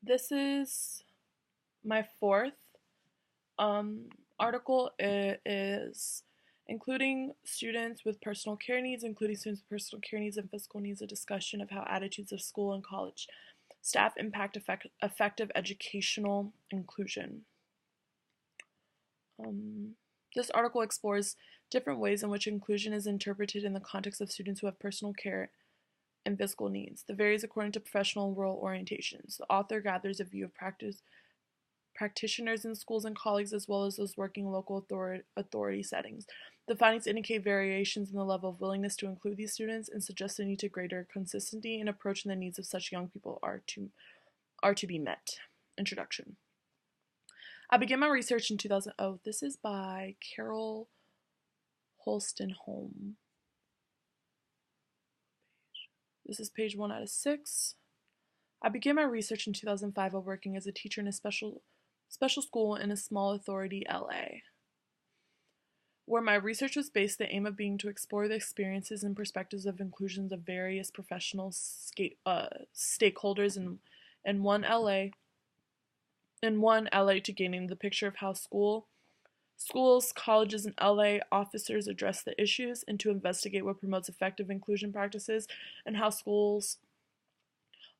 This is my fourth um, article. It is including students with personal care needs, including students with personal care needs and physical needs, a discussion of how attitudes of school and college staff impact effective educational inclusion. Um, this article explores different ways in which inclusion is interpreted in the context of students who have personal care and physical needs. That varies according to professional and rural orientations. The author gathers a view of practitioners in schools and colleagues as well as those working in local authority settings. The findings indicate variations in the level of willingness to include these students and suggest a need to greater consistency in approaching the needs of such young people are to be met. Introduction. I began my research in 2000. Oh, this is by Carol Holstenholm. This is page 1 out of 6. I began my research in 2005 while working as a teacher in a special school in a small authority, LA. Where my research was based, the aim of being to explore the experiences and perspectives of inclusions of various professional stakeholders in one LA to gaining the picture of how schools, colleges, and LA officers address the issues, and to investigate what promotes effective inclusion practices and how schools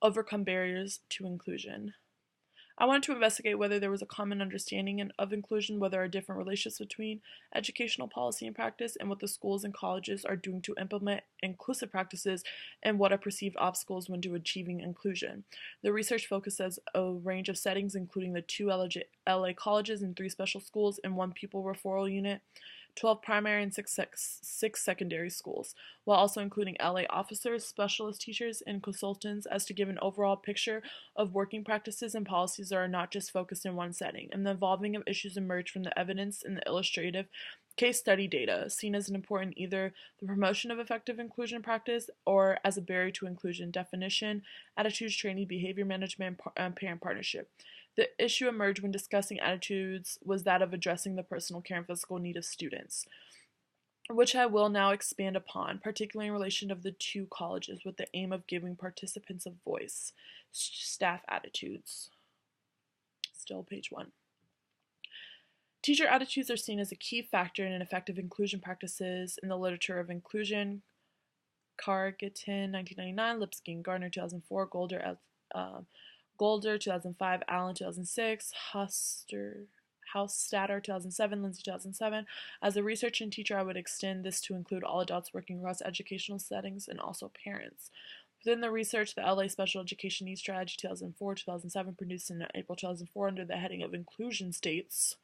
overcome barriers to inclusion. I wanted to investigate whether there was a common understanding of inclusion, whether there are different relationships between educational policy and practice, and what the schools and colleges are doing to implement inclusive practices, and what are perceived obstacles when to achieving inclusion. The research focuses a range of settings, including the 2 LA colleges and 3 special schools and 1 pupil referral unit, 12 primary and 6 secondary schools, while also including LA officers, specialist teachers, and consultants as to give an overall picture of working practices and policies that are not just focused in one setting, and the evolving of issues emerge from the evidence and the illustrative case study data, seen as an important either the promotion of effective inclusion practice or as a barrier to inclusion, definition, attitudes training, behavior management, and parent partnership. The issue emerged when discussing attitudes was that of addressing the personal care and physical need of students, which I will now expand upon, particularly in relation of the 2 colleges, with the aim of giving participants a voice. Staff attitudes. Still page 1. Teacher attitudes are seen as a key factor in effective inclusion practices in the literature of inclusion. Cargeton, 1999, Lipsky and Gardner, 2004, Golder, 2005, Allen, 2006, Haustatter, 2007, Lindsay, 2007. As a researcher and teacher, I would extend this to include all adults working across educational settings and also parents. Within the research, the LA Special Education Needs Strategy 2004-2007, produced in April 2004 under the heading of Inclusion States,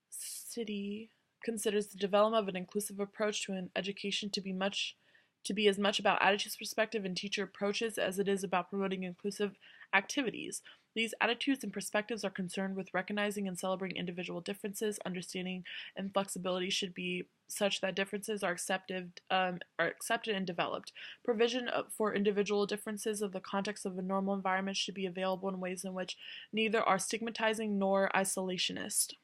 City considers the development of an inclusive approach to an education to be as much about attitudes, perspective, and teacher approaches as it is about promoting inclusive activities. These attitudes and perspectives are concerned with recognizing and celebrating individual differences. Understanding and flexibility should be such that differences are accepted and developed. Provision for individual differences of the context of a normal environment should be available in ways in which neither are stigmatizing nor isolationist.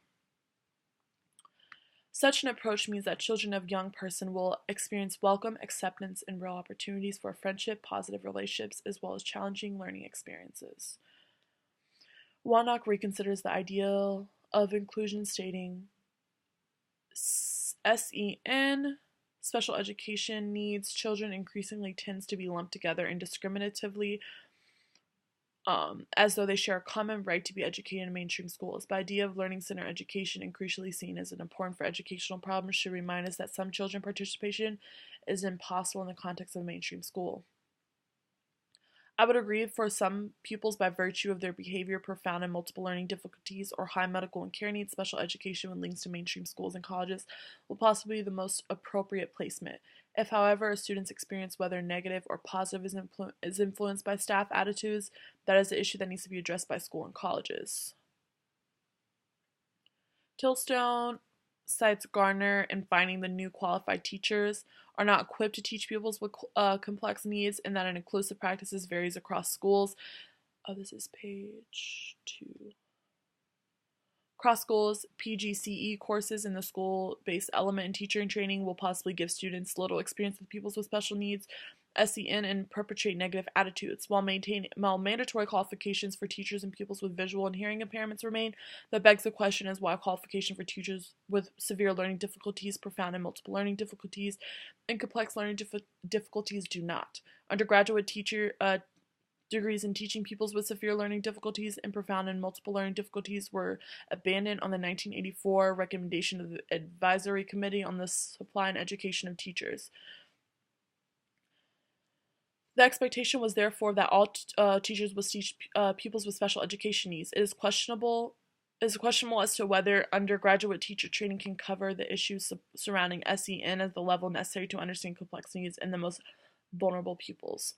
Such an approach means that children of young person will experience welcome, acceptance, and real opportunities for friendship, positive relationships, as well as challenging learning experiences. Wannock reconsiders the ideal of inclusion, stating SEN, special education needs children, increasingly tends to be lumped together indiscriminatively as though they share a common right to be educated in mainstream schools. The idea of learning center education, increasingly seen as an important for educational problems, should remind us that some children participation is impossible in the context of a mainstream school. I would agree for some pupils, by virtue of their behavior, profound and multiple learning difficulties, or high medical and care needs, special education with links to mainstream schools and colleges will possibly be the most appropriate placement. If, however, a student's experience, whether negative or positive, is influenced by staff attitudes, that is an issue that needs to be addressed by school and colleges. Tillstone cites Gardner in finding the new qualified teachers are not equipped to teach pupils with complex needs, and that an inclusive practices varies across schools. This is page 2. Cross schools, PGCE courses in the school-based element in teacher and training will possibly give students little experience with pupils with special needs, SEN and perpetrate negative attitudes. While mandatory qualifications for teachers and pupils with visual and hearing impairments remain, that begs the question is why qualification for teachers with severe learning difficulties, profound and multiple learning difficulties, and complex learning difficulties do not. Undergraduate teacher degrees in teaching pupils with severe learning difficulties and profound and multiple learning difficulties were abandoned on the 1984 recommendation of the Advisory Committee on the Supply and Education of Teachers. The expectation was therefore that all teachers would teach pupils with special education needs. It is questionable as to whether undergraduate teacher training can cover the issues surrounding SEN at the level necessary to understand complex needs in the most vulnerable pupils.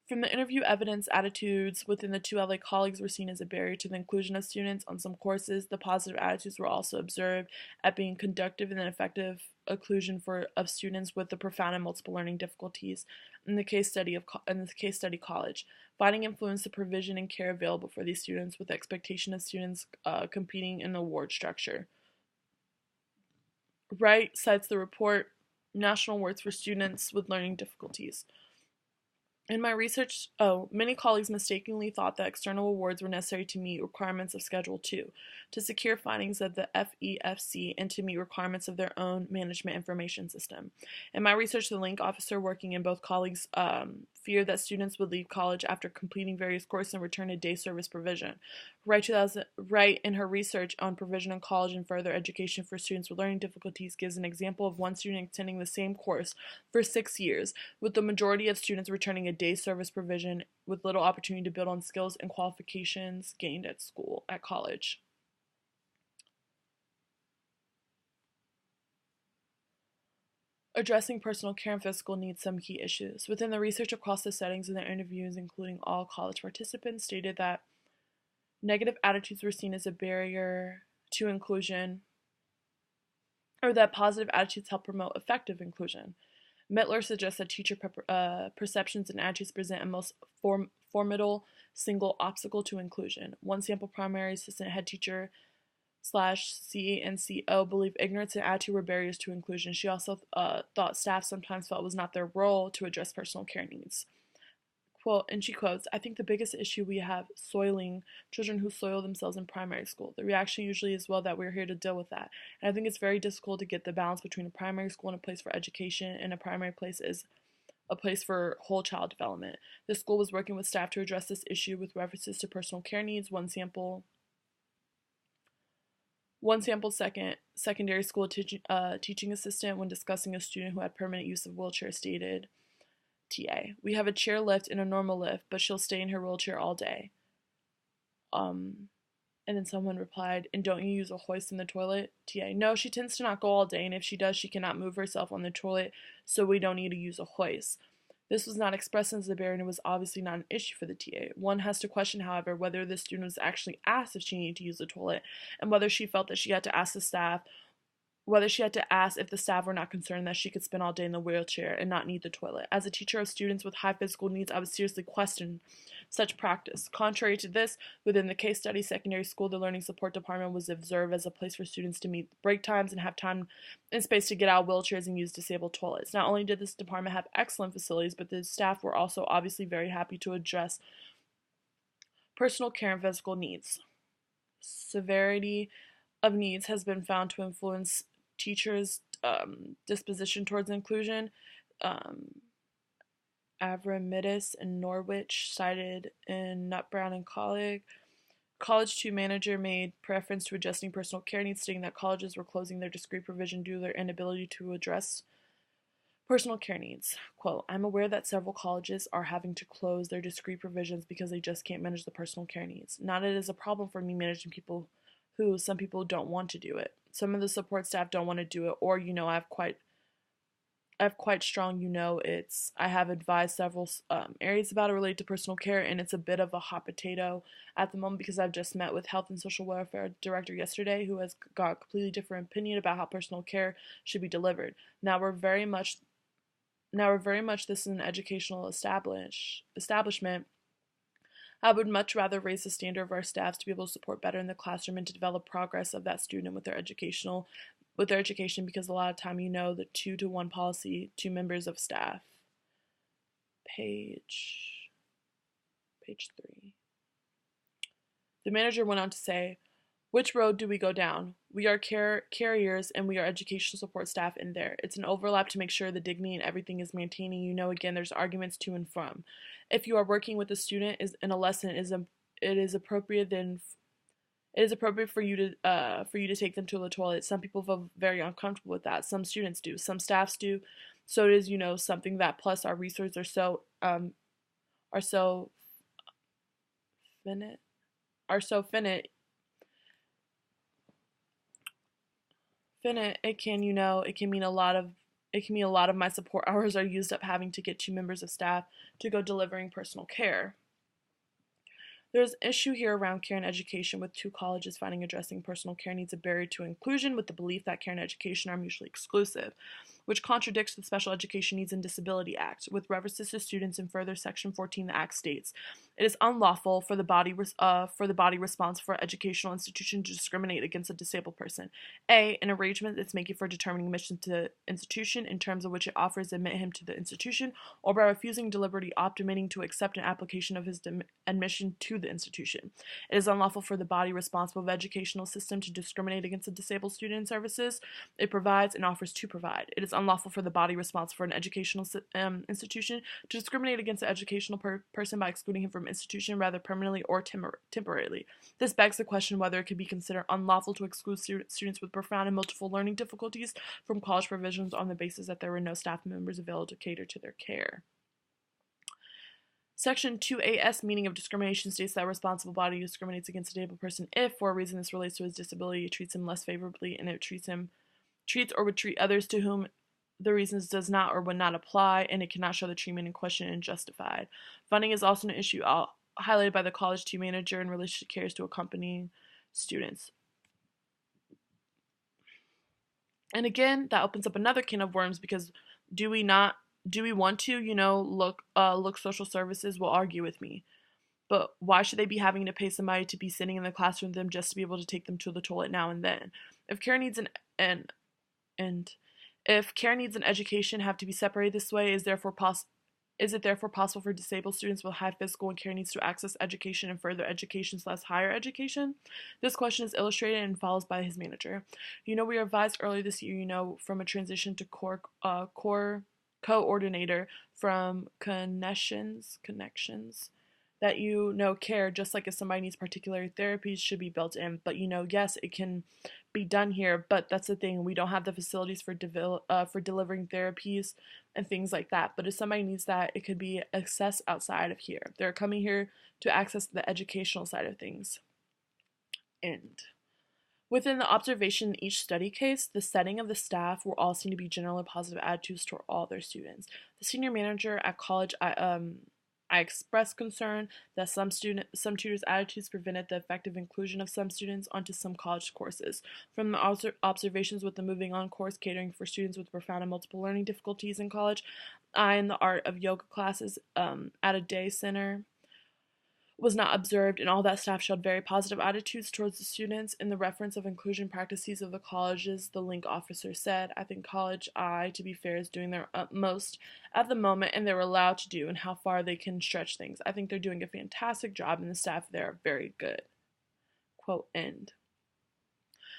From the interview evidence, attitudes within the two LA colleagues were seen as a barrier to the inclusion of students on some courses. The positive attitudes were also observed at being conductive and effective inclusion of students with the profound and multiple learning difficulties in the case study college. Finding influenced the provision and care available for these students with the expectation of students competing in the award structure. Wright cites the report National Awards for Students with Learning Difficulties. In my research, many colleagues mistakenly thought that external awards were necessary to meet requirements of Schedule II, to secure findings of the FEFC, and to meet requirements of their own management information system. In my research, the link officer working in both colleagues feared that students would leave college after completing various courses and return to day service provision. Wright in her research on provision in college and further education for students with learning difficulties gives an example of one student attending the same course for 6 years, with the majority of students returning a day service provision with little opportunity to build on skills and qualifications gained at college. Addressing personal care and physical needs, some key issues. Within the research across the settings in their interviews, including all college participants, stated that negative attitudes were seen as a barrier to inclusion, or that positive attitudes help promote effective inclusion. Mittler suggests that teacher perceptions and attitudes present a most formidable single obstacle to inclusion. One sample primary assistant head teacher / CNCO believed ignorance and attitude were barriers to inclusion. She also thought staff sometimes felt it was not their role to address personal care needs. Quote, and she quotes, "I think the biggest issue we have soiling children who soil themselves in primary school. The reaction usually is, well, that we're here to deal with that. And I think it's very difficult to get the balance between a primary school and a place for education, and a primary place is a place for whole child development. The school was working with staff to address this issue with references to personal care needs. One sample secondary school teaching assistant, when discussing a student who had permanent use of wheelchair, stated, TA, we have a chair lift and a normal lift, but she'll stay in her wheelchair all day. And then someone replied, and don't you use a hoist in the toilet? TA, no, she tends to not go all day, and if she does, she cannot move herself on the toilet, so we don't need to use a hoist. This was not expressed as a barrier, and it was obviously not an issue for the TA. One has to question, however, whether the student was actually asked if she needed to use the toilet, and whether she felt that she had to ask if the staff were not concerned that she could spend all day in the wheelchair and not need the toilet. As a teacher of students with high physical needs, I would seriously question such practice. Contrary to this, within the case study secondary school, the Learning Support Department was observed as a place for students to meet break times and have time and space to get out of wheelchairs and use disabled toilets. Not only did this department have excellent facilities, but the staff were also obviously very happy to address personal care and physical needs. Severity of needs has been found to influence teachers' disposition towards inclusion. Avramidis and Norwich cited in Nut, Brown, and colleague. College 2 manager made preference to adjusting personal care needs, stating that colleges were closing their discrete provision due to their inability to address personal care needs. Quote, I'm aware that several colleges are having to close their discrete provisions because they just can't manage the personal care needs. Not that it is a problem for me managing people who some people don't want to do it. Some of the support staff don't want to do it, or, I have quite strong, I have advised several areas about it related to personal care, and it's a bit of a hot potato at the moment because I've just met with Health and Social Welfare Director yesterday who has got a completely different opinion about how personal care should be delivered. Now we're very much this is an educational establishment. I would much rather raise the standard of our staffs to be able to support better in the classroom and to develop progress of that student with their educational with their education, because a lot of time, the 2-to-1 policy, 2 members of staff. Page 3. The manager went on to say, which road do we go down? We are carriers and we are educational support staff in there. It's an overlap to make sure the dignity and everything is maintaining. Again, there's arguments to and from. If you are working with a student in a lesson, it is appropriate for you to take them to the toilet. Some people feel very uncomfortable with that. Some students do. Some staffs do. So it is something that, plus our resources are so finite. It can mean a lot of my support hours are used up having to get 2 members of staff to go delivering personal care. There's an issue here around care and education, with 2 colleges finding addressing personal care needs a barrier to inclusion, with the belief that care and education are mutually exclusive, which contradicts the Special Education Needs and Disability Act. With references to students in further Section 14, the Act states, it is unlawful for the body responsible for an educational institution to discriminate against a disabled person. A, an arrangement that's making for determining admission to the institution in terms of which it offers to admit him to the institution, or by refusing deliberately omitting to accept an application of his admission to the institution. It is unlawful for the body responsible for the educational system to discriminate against a disabled student in services it provides and offers to provide. It is unlawful for the body responsible for an educational institution to discriminate against an educational person by excluding him from institution, rather permanently or temporarily. This begs the question whether it could be considered unlawful to exclude students with profound and multiple learning difficulties from college provisions on the basis that there were no staff members available to cater to their care. Section 2AS, meaning of discrimination, states that a responsible body discriminates against a disabled person if, for a reason this relates to his disability, it treats him less favorably, and it treats or would treat others to whom the reasons does not or would not apply, and it cannot show the treatment in question and justified. Funding is also an issue highlighted by the college team manager in relation to cares to accompanying students. And again, that opens up another can of worms, because do we want to, look social services will argue with me. But why should they be having to pay somebody to be sitting in the classroom with them just to be able to take them to the toilet now and then? If care needs if care needs and education have to be separated this way, is it therefore possible for disabled students with high physical and care needs to access education and further education/higher education? This question is illustrated and follows by his manager. We were advised earlier this year, from a transition to core coordinator from connections that care, just like if somebody needs particular therapies, should be built in. But yes, it can be done here, but that's the thing, we don't have the facilities for delivering therapies and things like that. But if somebody needs that, it could be accessed outside of here. They're coming here to access the educational side of things. End. Within the observation in each study case, the setting of the staff were all seen to be generally positive attitudes toward all their students. The senior manager at college, I expressed concern that some tutors' attitudes prevented the effective inclusion of some students onto some college courses. From the observations with the Moving On course catering for students with profound and multiple learning difficulties in college, in the art of yoga classes at a day center was not observed, and all that staff showed very positive attitudes towards the students. In the reference of inclusion practices of the colleges, the link officer said, I think College I, to be fair, is doing their utmost at the moment, and they're allowed to do, and how far they can stretch things. I think they're doing a fantastic job, and the staff there are very good. Quote, end.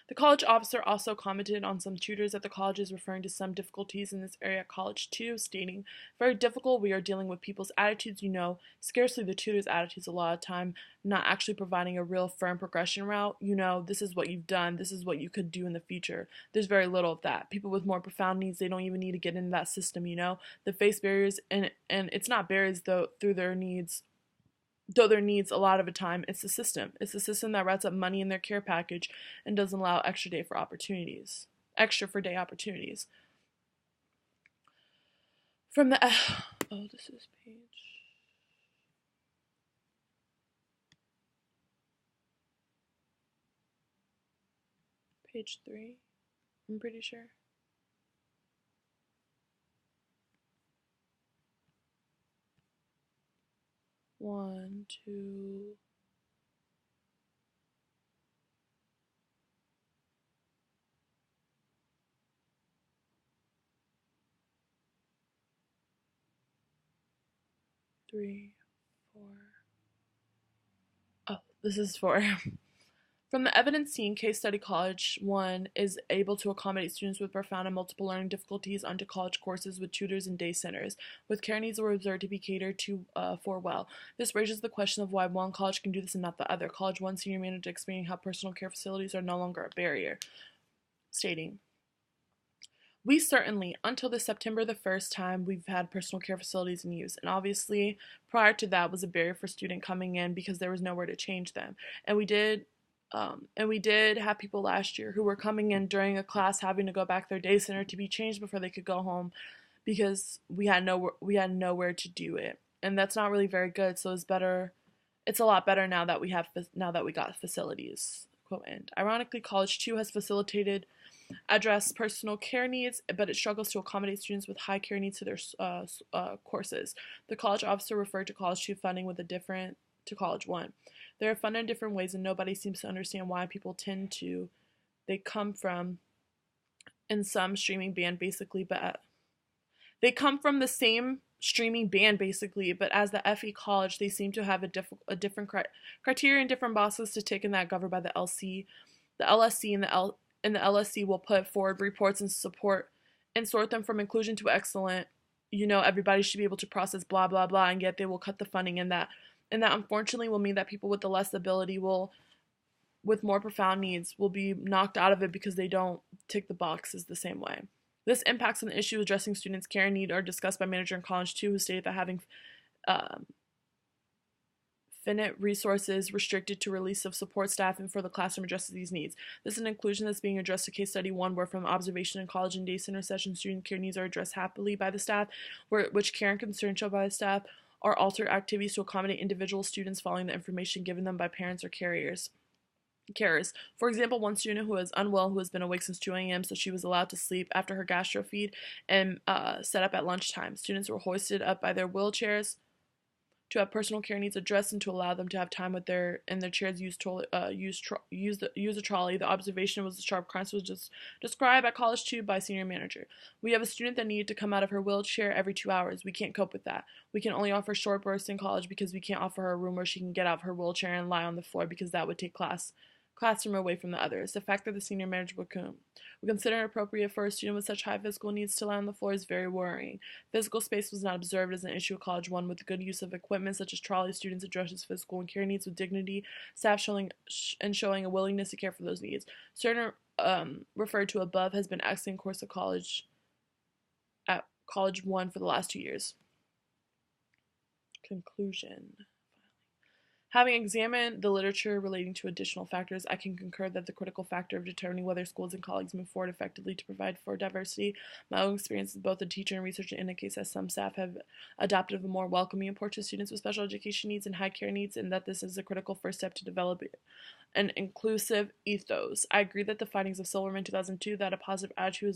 The college officer also commented on some tutors at the colleges, referring to some difficulties in this area at college too, stating, very difficult, we are dealing with people's attitudes, scarcely the tutor's attitudes a lot of time, not actually providing a real firm progression route, this is what you've done, this is what you could do in the future. There's very little of that. People with more profound needs, they don't even need to get into that system, They face barriers, and it's not barriers though through their needs. Though their needs a lot of the time, it's the system. It's the system that writes up money in their care package and doesn't allow extra for day opportunities. From the this is page 3. I'm pretty sure. One, two. 3, 4. Oh, this is 4. From the evidence seen, Case Study College 1 is able to accommodate students with profound and multiple learning difficulties onto college courses with tutors and day centers, with care needs were observed to be catered to for well. This raises the question of why one college can do this and not the other. College 1 senior manager explaining how personal care facilities are no longer a barrier, stating, "We certainly, until this September the first time, we've had personal care facilities in use, and obviously prior to that was a barrier for student coming in because there was nowhere to change them. And we did have people last year who were coming in during a class having to go back to their day center to be changed before they could go home because we had nowhere to do it. And that's not really very good, so it's a lot better now that we got facilities." Quote end. Ironically, College 2 has facilitated address personal care needs, but it struggles to accommodate students with high care needs to their courses. The college officer referred to College 2 funding with a different to College 1. They are funded in different ways, and nobody seems to understand why people they come from in some streaming band basically, but they come from the same streaming band basically, but as the FE college, they seem to have a different criteria and different boxes to tick, and that governed by the LC, the LSC, and the LSC will put forward reports and support and sort them from inclusion to excellent. Everybody should be able to process blah blah blah, and yet they will cut the funding, and that unfortunately will mean that people with the less ability with more profound needs will be knocked out of it because they don't tick the boxes the same way. This impacts on the issue addressing students' care and need are discussed by manager in College 2, who stated that having finite resources restricted to release of support staff and for the classroom addresses these needs. This is an inclusion that's being addressed to Case Study 1, where from observation in college and day center sessions, student care needs are addressed happily by the staff, which care and concern shown by the staff are altered activities to accommodate individual students following the information given them by parents or carers. For example, one student who is unwell who has been awake since 2 a.m. so she was allowed to sleep after her gastro feed and set up at lunchtime. Students were hoisted up by their wheelchairs to have personal care needs addressed and to allow them to have time with their chairs use a trolley. The observation was the sharp crunch was just described at College 2 by senior manager. "We have a student that needed to come out of her wheelchair every 2 hours. We can't cope with that. We can only offer short bursts in college because we can't offer her a room where she can get out of her wheelchair and lie on the floor because that would take classroom away from the others. The fact that the senior manager would consider it appropriate for a student with such high physical needs to lie on the floor is very worrying. Physical space was not observed as an issue at College 1 with good use of equipment such as trolleys. Students addresses physical and care needs with dignity, staff showing a willingness to care for those needs. Cerner referred to above has been excellent course of college at College 1 for the last 2 years." Conclusion. Having examined the literature relating to additional factors, I can concur that the critical factor of determining whether schools and colleagues move forward effectively to provide for diversity. My own experience as both a teacher and researcher indicates that some staff have adopted a more welcoming approach to students with special education needs and high care needs, and that this is a critical first step to develop an inclusive ethos. I agree that the findings of Silverman 2002 that a positive attitude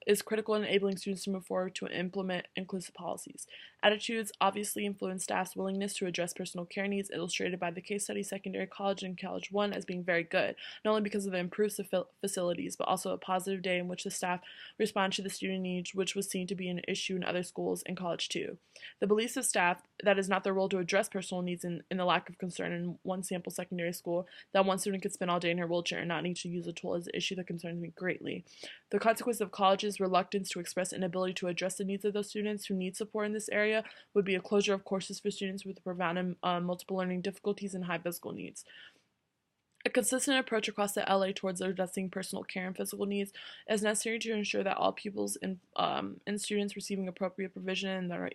is critical in enabling students to move forward to implement inclusive policies. Attitudes obviously influence staff's willingness to address personal care needs, illustrated by the Case Study Secondary College and College 1 as being very good, not only because of the improved facilities, but also a positive day in which the staff responded to the student needs, which was seen to be an issue in other schools in College 2. The beliefs of staff that is not their role to address personal needs in the lack of concern in one sample secondary school, that one student could spend all day in her wheelchair and not need to use a tool is an issue that concerns me greatly. The consequence of colleges' reluctance to express inability to address the needs of those students who need support in this area would be a closure of courses for students with profound multiple learning difficulties and high physical needs. A consistent approach across the LA towards addressing personal care and physical needs is necessary to ensure that all pupils and students receiving appropriate provision and there are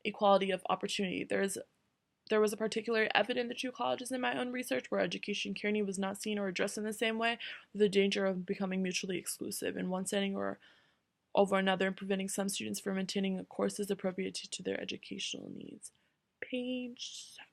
equality of opportunity. There was a particularly evident in the 2 colleges in my own research where education care need was not seen or addressed in the same way, with the danger of becoming mutually exclusive in one setting or over another and preventing some students from attending courses appropriate to their educational needs. Page 7.